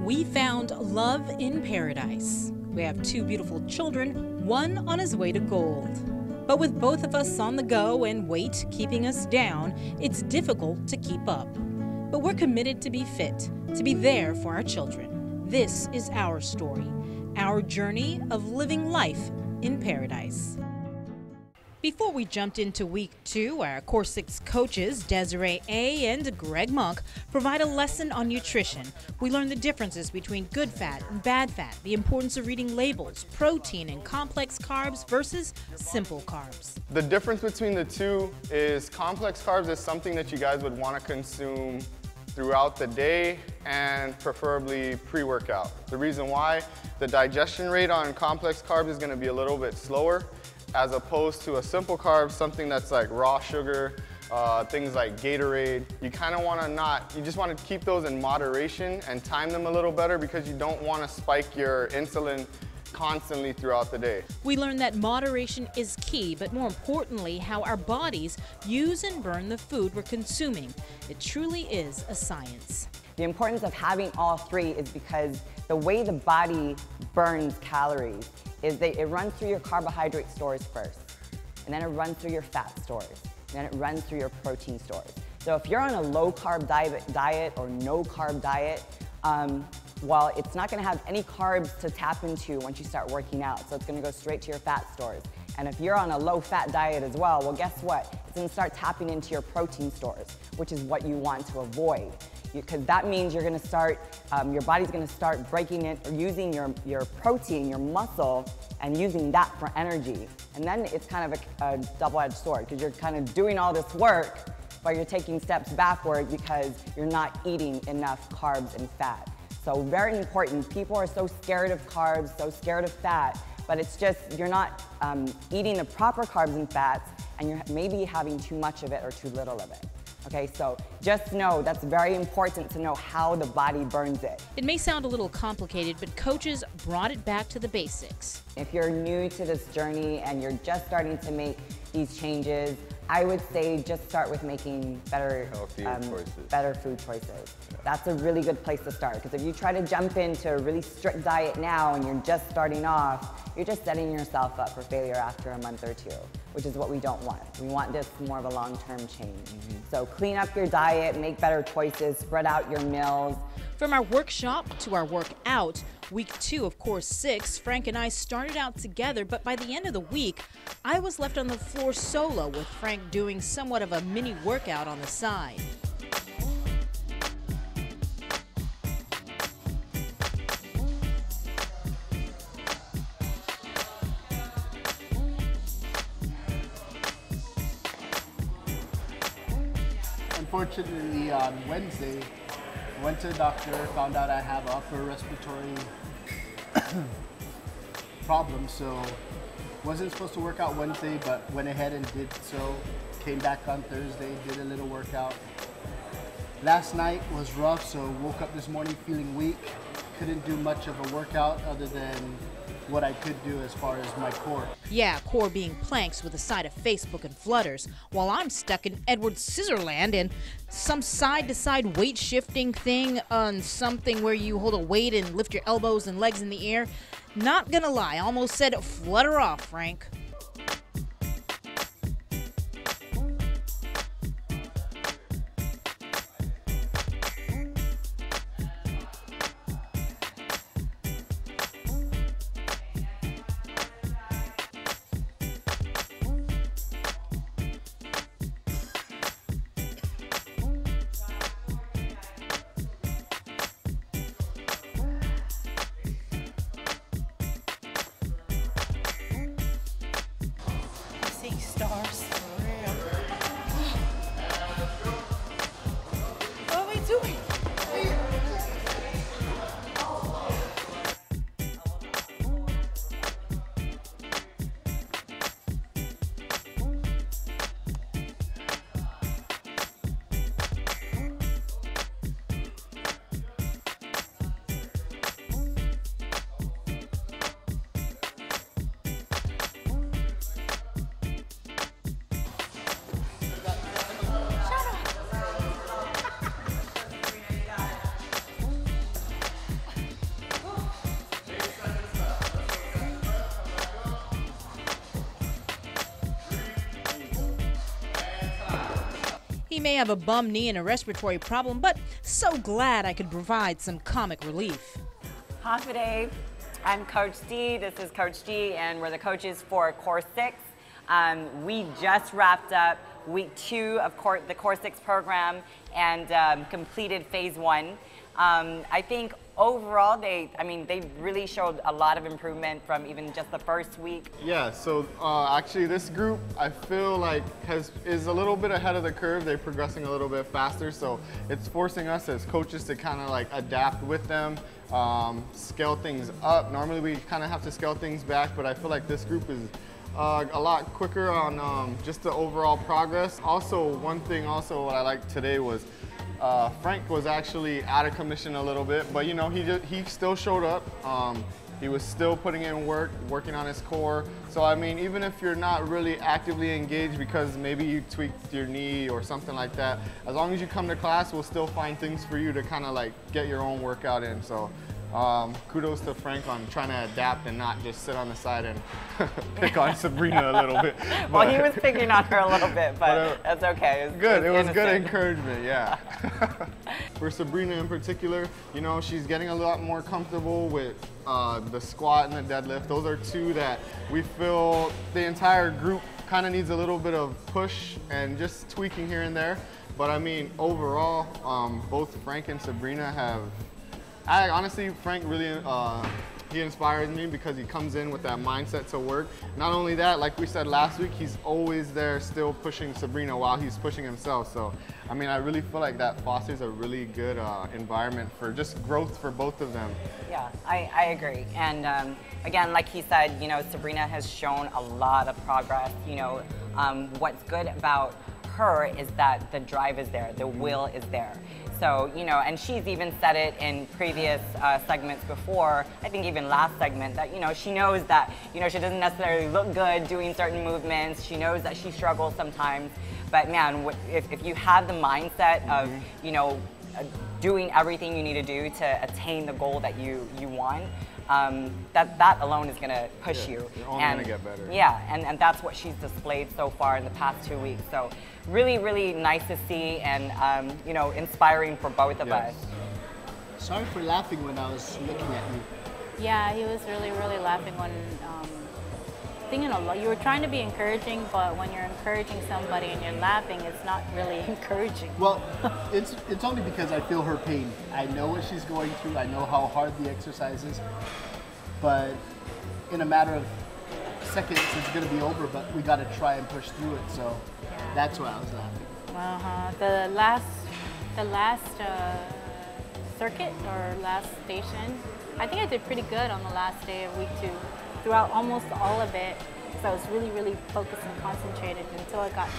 We found love in paradise. We have two beautiful children, one on his way to gold. But with both of us on the go and weight keeping us down, it's difficult to keep up. But we're committed to be fit, to be there for our children. This is our story, our journey of living life in paradise. Before we jumped into week 2, our Core 6 coaches, Desiree A. and Greg Monk, provide a lesson on nutrition. We learn the differences between good fat and bad fat, the importance of reading labels, protein and complex carbs versus simple carbs. The difference between the two is complex carbs is something that you guys would want to consume throughout the day and preferably pre-workout. The reason why, the digestion rate on complex carbs is going to be a little bit slower, as opposed to a simple carb, something that's like raw sugar, things like Gatorade. You kind of want to you just want to keep those in moderation and time them a little better because you don't want to spike your insulin constantly throughout the day. We learned that moderation is key, but more importantly, how our bodies use and burn the food we're consuming. It truly is a science. The importance of having all three is because the way the body burns calories is it runs through your carbohydrate stores first, and then it runs through your fat stores, and then it runs through your protein stores. So if you're on a low-carb diet or no-carb diet, well, it's not gonna have any carbs to tap into once you start working out, so it's gonna go straight to your fat stores. And if you're on a low-fat diet as well guess what? It's gonna start tapping into your protein stores, which is what you want to avoid. Because that means you're gonna start, your body's gonna start breaking it or using your protein, your muscle, and using that for energy. And then it's kind of a double-edged sword because you're kind of doing all this work, but you're taking steps backward because you're not eating enough carbs and fat. So very important. People are so scared of carbs, so scared of fat, but it's just you're not eating the proper carbs and fats, and you're maybe having too much of it or too little of it. Okay, so just know that's very important to know how the body burns it. It may sound a little complicated, but coaches brought it back to the basics. If you're new to this journey and you're just starting to make these changes, I would say just start with making better food choices. Yeah. That's a really good place to start, because if you try to jump into a really strict diet now and you're just starting off, you're just setting yourself up for failure after a month or two, which is what we don't want. We want this more of a long-term change. So clean up your diet, make better choices, spread out your meals. From our workshop to our workout, week 2 of Core 6, Frank and I started out together, but by the end of the week, I was left on the floor solo with Frank doing somewhat of a mini workout on the side. Unfortunately, on Wednesday, I went to the doctor, found out I have upper respiratory problem, so wasn't supposed to work out Wednesday, but went ahead and did so. Came back on Thursday, did a little workout. Last night was rough, so woke up this morning feeling weak. Couldn't do much of a workout other than what I could do as far as my core. Yeah, core being planks with a side of Facebook and flutters, while I'm stuck in Edward Scissorland and some side-to-side weight shifting thing on something where you hold a weight and lift your elbows and legs in the air. Not gonna lie, I almost said flutter off, Frank. Stars. What are we doing? He may have a bum knee and a respiratory problem, but so glad I could provide some comic relief. Hi, I'm Coach D. This is Coach D, and we're the coaches for Core 6. We just wrapped up week 2 of the Core 6 program and completed phase 1. I think overall they really showed a lot of improvement from even just the first week. Yeah, so actually this group I feel like is a little bit ahead of the curve. They're progressing a little bit faster, so it's forcing us as coaches to kind of like adapt with them, scale things up. Normally we kind of have to scale things back, but I feel like this group is a lot quicker on just the overall progress. Also, one thing what I liked today was Frank was actually out of commission a little bit, but you know, he still showed up. He was still putting in work, working on his core. So I mean, even if you're not really actively engaged because maybe you tweaked your knee or something like that, as long as you come to class, we'll still find things for you to kind of like get your own workout in. So kudos to Frank on trying to adapt and not just sit on the side and pick on Sabrina a little bit. Well, he was picking on her a little bit, but that's okay. It was good encouragement, yeah. For Sabrina in particular, you know, she's getting a lot more comfortable with the squat and the deadlift. Those are two that we feel the entire group kind of needs a little bit of push and just tweaking here and there. But I mean, overall, both Frank and Sabrina have honestly, Frank really, he inspires me because he comes in with that mindset to work. Not only that, like we said last week, he's always there still pushing Sabrina while he's pushing himself. So, I mean, I really feel like that fosters a really good environment for just growth for both of them. Yeah, I agree. And again, like he said, you know, Sabrina has shown a lot of progress. You know, what's good about her is that the drive is there, the will is there. So, you know, and she's even said it in previous segments before, I think even last segment, that, you know, she knows that, you know, she doesn't necessarily look good doing certain movements. She knows that she struggles sometimes. But man, if you have the mindset of, you know, doing everything you need to do to attain the goal that you want, that alone is going to push you. You're only going to get better. Yeah, and that's what she's displayed so far in the past 2 weeks. So really, really nice to see and, you know, inspiring for both of us. Sorry for laughing when I was looking at you. Yeah, he was really, really laughing when thinking a lot. You were trying to be encouraging, but when you're encouraging somebody and you're laughing, it's not really encouraging. Well, it's only because I feel her pain. I know what she's going through. I know how hard the exercise is. But in a matter of seconds, it's going to be over, but we got to try and push through it. So that's why I was laughing. The last circuit or last station, I think I did pretty good on the last day of week 2. Throughout almost all of it, so I was really, really focused and concentrated until I got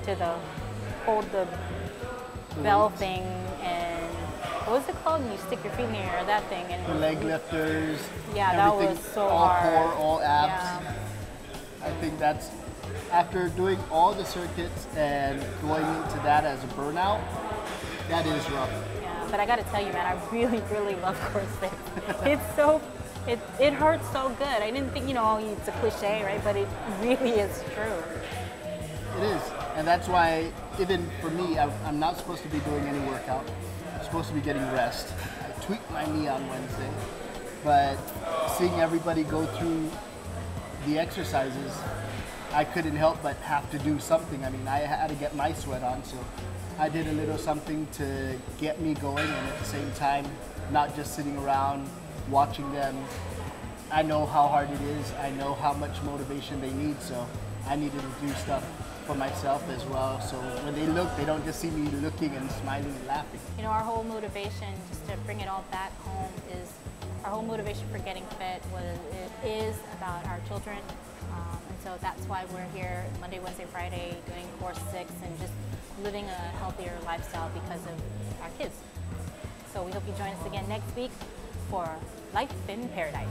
to the hold the bell thing and what was it called? And you stick your feet in the air, that thing. And the leg lifters. Yeah, that was so all hard. All core, all abs. Yeah. I think that's, after doing all the circuits and going into that as a burnout, that is rough. Yeah, but I got to tell you, man, I really, really love Core 6. It's so. It hurts so good. I didn't think, you know, it's a cliche, right? But it really is true. It is. And that's why, even for me, I'm not supposed to be doing any workout. I'm supposed to be getting rest. I tweaked my knee on Wednesday. But seeing everybody go through the exercises, I couldn't help but have to do something. I mean, I had to get my sweat on, so I did a little something to get me going, and at the same time, not just sitting around watching them. I know how hard it is. I know how much motivation they need, so I needed to do stuff for myself as well. So when they look, they don't just see me looking and smiling and laughing. You know, our whole motivation, just to bring it all back home, is our whole motivation for getting fit is about our children. And so that's why we're here Monday, Wednesday, Friday doing Core 6 and just living a healthier lifestyle because of our kids. So we hope you join us again next week for Life in Paradise.